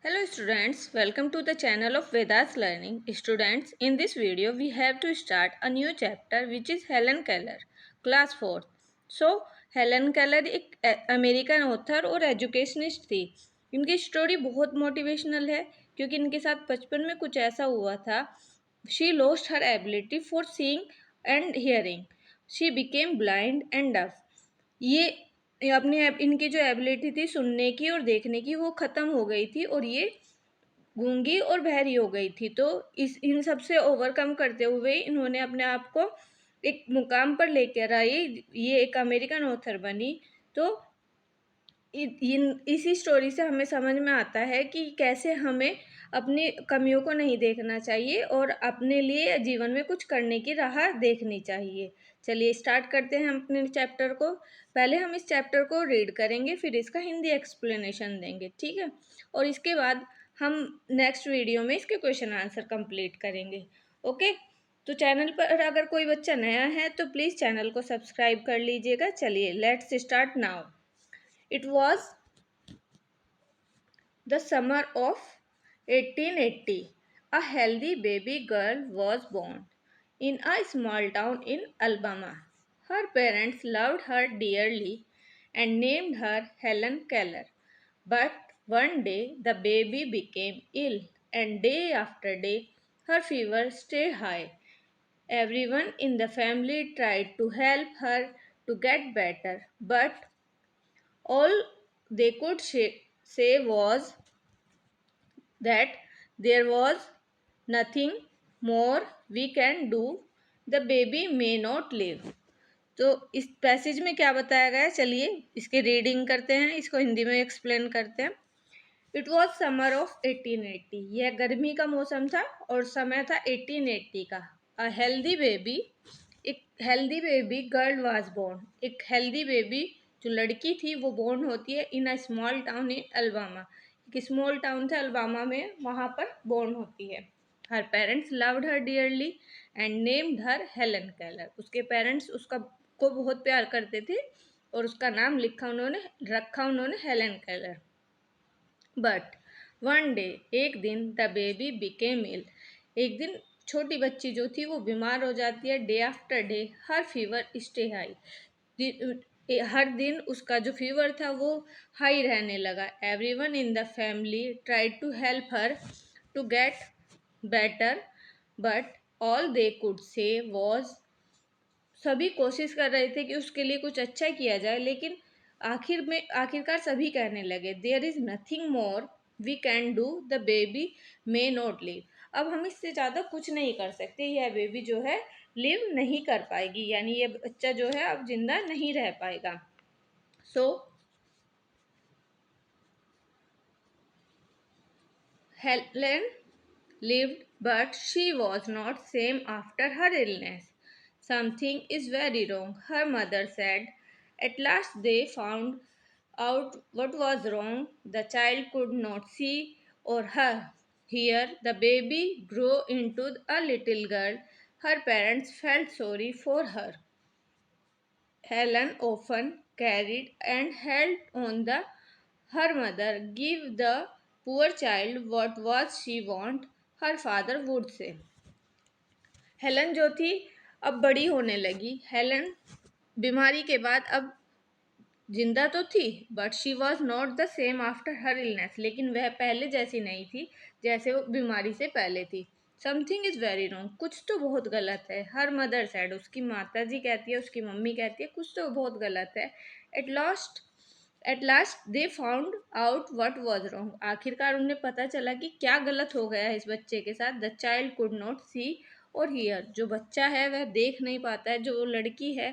Hello students, welcome to the channel of Vedas Learning. Students, in this video we have to start a new chapter which is Helen Keller, class 4th. So, Helen Keller एक American author और educationist थी। इनकी story बहुत motivational है क्योंकि इनके साथ बचपन में कुछ ऐसा हुआ था। She lost her ability for seeing and hearing. She became blind and deaf. ये अपनी इनकी जो एबिलिटी थी सुनने की और देखने की वो ख़त्म हो गई थी और ये गूंगी और बहरी हो गई थी। तो इस इन सब से ओवरकम करते हुए इन्होंने अपने आप को एक मुकाम पर लेकर आई। ये एक अमेरिकन ऑथर बनी। तो इसी स्टोरी से हमें समझ में आता है कि कैसे हमें अपनी कमियों को नहीं देखना चाहिए और अपने लिए जीवन में कुछ करने की राह देखनी चाहिए। चलिए स्टार्ट करते हैं हम अपने चैप्टर को। पहले हम इस चैप्टर को रीड करेंगे, फिर इसका हिंदी एक्सप्लेनेशन देंगे, ठीक है। और इसके बाद हम नेक्स्ट वीडियो में इसके क्वेश्चन आंसर कंप्लीट करेंगे। ओके, तो चैनल पर अगर कोई बच्चा नया है तो प्लीज़ चैनल को सब्सक्राइब कर लीजिएगा। चलिए let's start now. It was the summer of 1880. A healthy baby girl was born in a small town in Alabama. Her parents loved her dearly and named her Helen Keller. But one day the baby became ill, and day after day her fever stayed high. Everyone in the family tried to help her to get better, but all they could say was that there was nothing more we can do. The baby may not live. तो इस passage में क्या बताया गया है, चलिए इसकी reading करते हैं, इसको हिंदी में एक्सप्लेन करते हैं। It was summer of 1880। यह गर्मी का मौसम था और समय था 1880 का। अ हेल्दी बेबी, एक healthy baby girl was born. एक हेल्दी बेबी जो लड़की थी वो बोर्न होती है in a small town in Alabama. एक स्मॉल टाउन था अलबामा में, वहाँ पर बोर्न होती है। Her parents loved her dearly and named her Helen Keller. उसके पेरेंट्स उसका को बहुत प्यार करते थे और उसका नाम रखा उन्होंने Helen Keller. But one day, एक दिन, द बेबी बिकेम इल। एक दिन छोटी बच्ची जो थी वो बीमार हो जाती है। Day after day her fever stay high. हर दिन उसका जो फीवर था वो हाई रहने लगा। Everyone in the family tried to help her to get better, but all they could say was, सभी कोशिश कर रहे थे कि उसके लिए कुछ अच्छा किया जाए, लेकिन आखिरकार सभी कहने लगे there is nothing more we can do, the baby may not live. अब हम इससे ज़्यादा कुछ नहीं कर सकते, यह बेबी जो है लिव नहीं कर पाएगी, यानी ये बच्चा जो है अब जिंदा नहीं रह पाएगा। सो Helen lived, but she was not same after her illness. Something is very wrong, her mother said. At last they found out what was wrong. The child could not see or hear. The baby grew into a little girl. Her parents felt sorry for her. Helen often carried and held on her mother. Give the poor child what was she want, her father would say. Helen जो थी अब बड़ी होने लगी। Helen बीमारी के बाद अब जिंदा तो थी, but she was not the same after her illness. लेकिन वह पहले जैसी नहीं थी जैसे वो बीमारी से पहले थी। समथिंग इज़ वेरी रॉन्ग, कुछ तो बहुत गलत है। हर मदर सैड, उसकी माता जी कहती है, उसकी मम्मी कहती है कुछ तो बहुत गलत है। At last they found out what was wrong. आखिरकार उन्हें पता चला कि क्या गलत हो गया है इस बच्चे के साथ। द चाइल्ड कुड नॉट सी और हियर। जो बच्चा है वह देख नहीं पाता है, जो लड़की है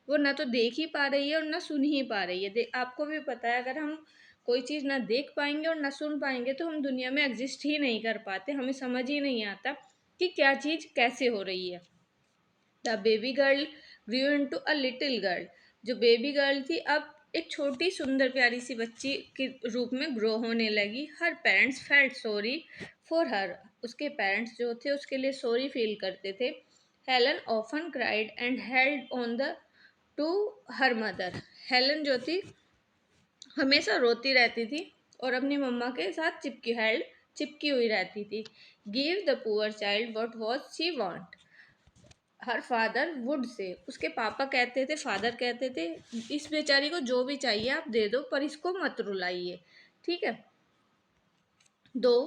वो ना तो देख ही पा रही है और ना सुन ही पा रही है। आपको भी पता है अगर हम कोई चीज़ ना देख पाएंगे और ना सुन पाएंगे तो हम दुनिया में एग्जिस्ट ही नहीं कर पाते, हमें समझ ही नहीं आता कि क्या चीज़ कैसे हो रही है। The baby girl grew into a little girl. जो बेबी गर्ल थी अब एक छोटी सुंदर प्यारी सी बच्ची के रूप में ग्रो होने लगी। Her parents felt sorry for her. उसके पेरेंट्स जो थे उसके लिए सॉरी फील करते थे। Helen often cried and held on the to her mother. Helen जो थी हमेशा रोती रहती थी और अपनी मम्मा के साथ चिपकी हुई रहती थी। Give the poor child what was she want, her father would say, उसके पापा कहते थे, फादर कहते थे, इस बेचारी को जो भी चाहिए आप दे दो, पर इसको मत रुलाइए, ठीक है। दो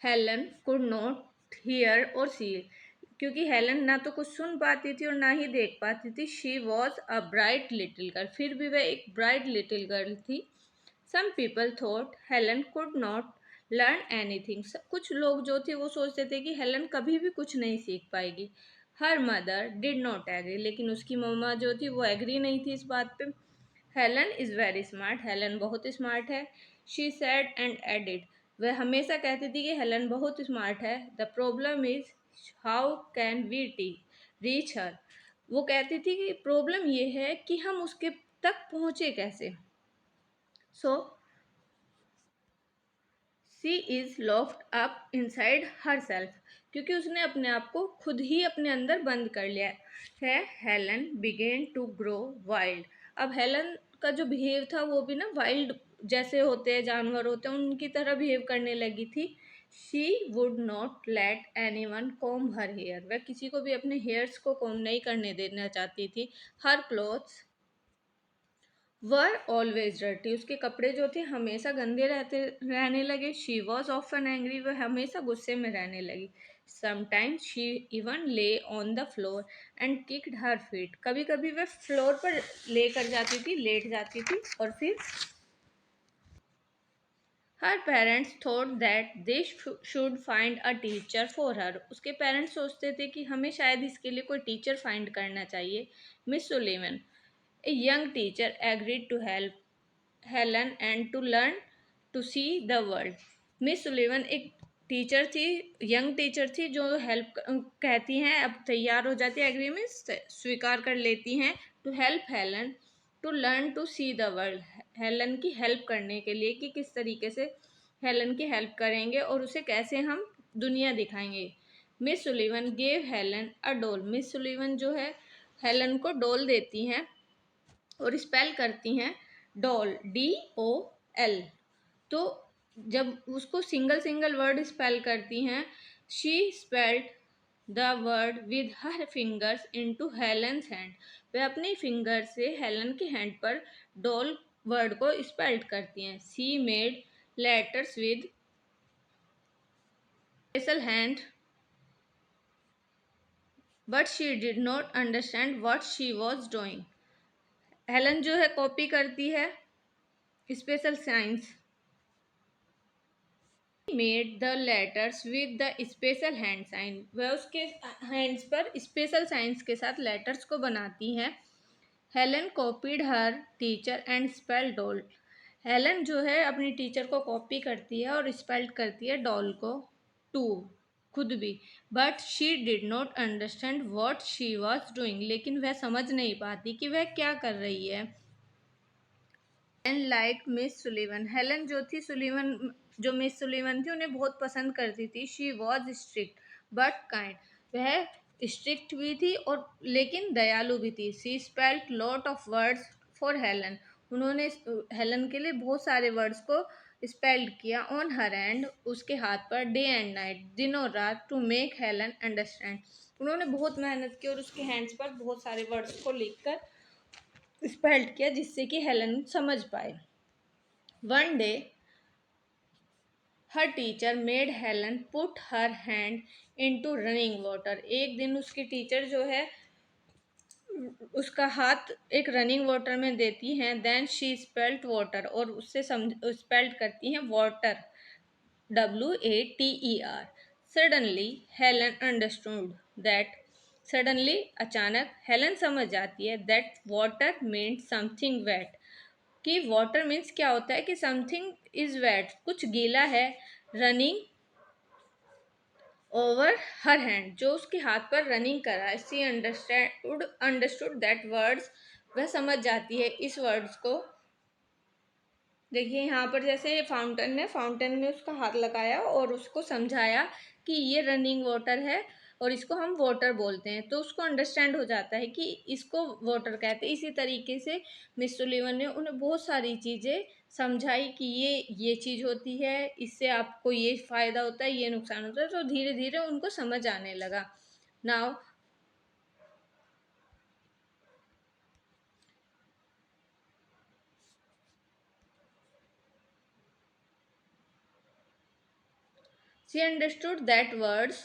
हेलन कुड नॉट हियर और सी, क्योंकि हेलन ना तो कुछ सुन पाती थी और ना ही देख पाती थी। She was a bright little girl, फिर भी वह एक ब्राइट लिटिल गर्ल थी। Some people thought Helen could not learn anything, कुछ लोग जो थे वो सोचते थे कि हेलन कभी भी कुछ नहीं सीख पाएगी। Her mother did not agree, लेकिन उसकी मम्मा जो थी वो एग्री नहीं थी इस बात पे। Helen is very smart, Helen बहुत स्मार्ट है। शी सेड एंड एडिड, वह हमेशा कहती थी कि हेलन बहुत स्मार्ट है। The problem is how can we reach her, वो कहती थी कि प्रॉब्लम ये है कि हम उसके तक पहुँचे कैसे। So she is locked up inside her self, क्योंकि उसने अपने आप को खुद ही अपने अंदर बंद कर लिया है। Helen began to grow wild, अब हेलन का जो बिहेव था वो भी ना वाइल्ड जैसे होते हैं, जानवर होते हैं, उनकी तरह बिहेव करने लगी थी। She would not let anyone comb her hair, वह किसी को भी अपने हेयर्स को कॉम नहीं करने देना चाहती थी। हर क्लोथ्स वर ऑलवेज डर्टी, उसके कपड़े जो थे हमेशा गंदे रहने लगे। शी वॉज ऑफन एंग्री, वह हमेशा गुस्से में रहने लगी। समटाइम्स शी इवन ले on the floor and kicked her feet, कभी कभी वह फ्लोर पर लेकर जाती थी, लेट जाती थी, और फिर her parents thought that they should find a teacher for her, उसके पेरेंट्स सोचते थे कि हमें शायद इसके लिए कोई टीचर फाइंड करना चाहिए। Miss Sullivan, a young teacher, agreed to help Helen and to learn to see the world. Miss Sullivan एक टीचर थी, यंग टीचर थी, जो हेल्प कहती हैं, अब तैयार हो जाती है, एग्री में स्वीकार कर लेती हैं। To help Helen to learn to see the world, Helen की हेल्प करने के लिए कि किस तरीके से हेलन की हेल्प करेंगे और उसे कैसे हम दुनिया दिखाएंगे। Miss Sullivan gave Helen a doll, miss Sullivan जो है हेलन को डॉल देती हैं और स्पेल करती हैं डॉल, DOL। तो जब उसको सिंगल सिंगल वर्ड स्पेल करती हैं, she spelled the word with her fingers into Helen's hand, वे अपनी फिंगर से हेलन के हैंड पर डॉल वर्ड को स्पेल्ड करती हैं। She made letters with special hand but she did not understand what she was doing, Helen जो है कॉपी करती है special signs, made the letters with the special hand sign, वह उसके हैंड्स पर स्पेशल साइंस के साथ लेटर्स को बनाती हैं। Helen copied her teacher and spell doll, Helen जो है अपनी टीचर को कॉपी करती है और स्पेल्ड करती है डॉल को, टू, खुद भी। But she did not understand what she was doing, लेकिन वह समझ नहीं पाती कि वह क्या कर रही है। And like miss Sullivan, Helen जो थी सुलीवन, जो मिस सुलीवन थी उन्हें बहुत पसंद करती थी। She was strict but kind, वह स्ट्रिक्ट भी थी और लेकिन दयालु भी थी। She spelt lot of words for Helen, उन्होंने हेलन के लिए बहुत सारे वर्ड्स को स्पेल्ड किया। ऑन हर हैंड, उसके हाथ पर, डे एंड नाइट, दिन और रात, टू मेक हेलन अंडरस्टैंड, उन्होंने बहुत मेहनत की और उसके हैंड्स पर बहुत सारे वर्ड्स को लिखकर स्पेल्ड किया जिससे कि हेलन समझ पाए। One day her teacher made Helen put her hand into running water, एक दिन उसकी टीचर जो है उसका हाथ एक रनिंग वाटर में देती हैं। देन शी स्पेल्ट वाटर, और उससे स्पेल्ट करती हैं water, WATER। Suddenly Helen understood that, suddenly अचानक हेलन समझ जाती है that water means something wet, कि वाटर मीन्स क्या होता है कि समथिंग इज वेट, कुछ गीला है। रनिंग ओवर हर हैंड, जो उसके हाथ पर रनिंग कर रहा है। सी अंडरस्टूड दैट वर्ड्स, वह समझ जाती है इस वर्ड्स को। देखिए यहाँ पर जैसे फाउंटेन है, फाउंटेन में उसका हाथ लगाया और उसको समझाया कि ये रनिंग वाटर है और इसको हम वाटर बोलते हैं, तो उसको अंडरस्टैंड हो जाता है कि इसको वाटर कहते हैं। इसी तरीके से मिस सुलीवन ने उन्हें बहुत सारी चीज़ें समझाई कि ये चीज़ होती है, इससे आपको ये फ़ायदा होता है, ये नुकसान होता है, तो धीरे धीरे उनको समझ आने लगा। Now she understood that words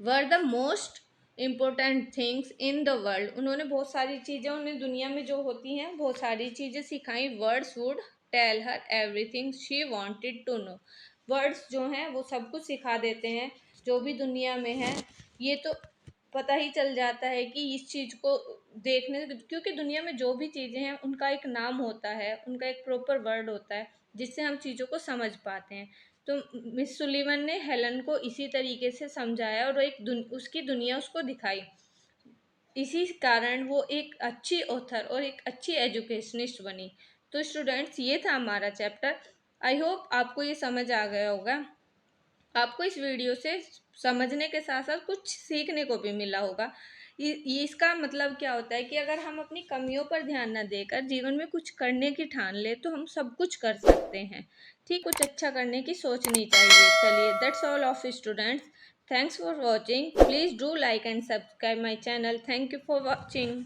were the most important things in the world. उन्होंने बहुत सारी चीज़ें, उन्हें दुनिया में जो होती हैं बहुत सारी चीज़ें सिखाई। Words would tell her everything she wanted to know. Words जो हैं वो सब कुछ सिखा देते हैं जो भी दुनिया में है। ये तो पता ही चल जाता है कि इस चीज़ को देखने, क्योंकि दुनिया में जो भी चीज़ें हैं उनका एक नाम होता है, उनका एक प्रॉपर वर्ड होता है जिससे हम चीज़ों को समझ पाते हैं। तो मिस सुलीवन ने हेलन को इसी तरीके से समझाया और उसकी दुनिया उसको दिखाई। इसी कारण वो एक अच्छी ऑथर और एक अच्छी एजुकेशनिस्ट बनी। तो स्टूडेंट्स, ये था हमारा चैप्टर। आई होप आपको ये समझ आ गया होगा। आपको इस वीडियो से समझने के साथ साथ कुछ सीखने को भी मिला होगा। इसका मतलब क्या होता है कि अगर हम अपनी कमियों पर ध्यान न देकर जीवन में कुछ करने की ठान ले तो हम सब कुछ कर सकते हैं। ठीक, कुछ अच्छा करने की सोचनी चाहिए। चलिए, that's all of students. Thanks for watching. Please do like and subscribe my channel. Thank you for watching.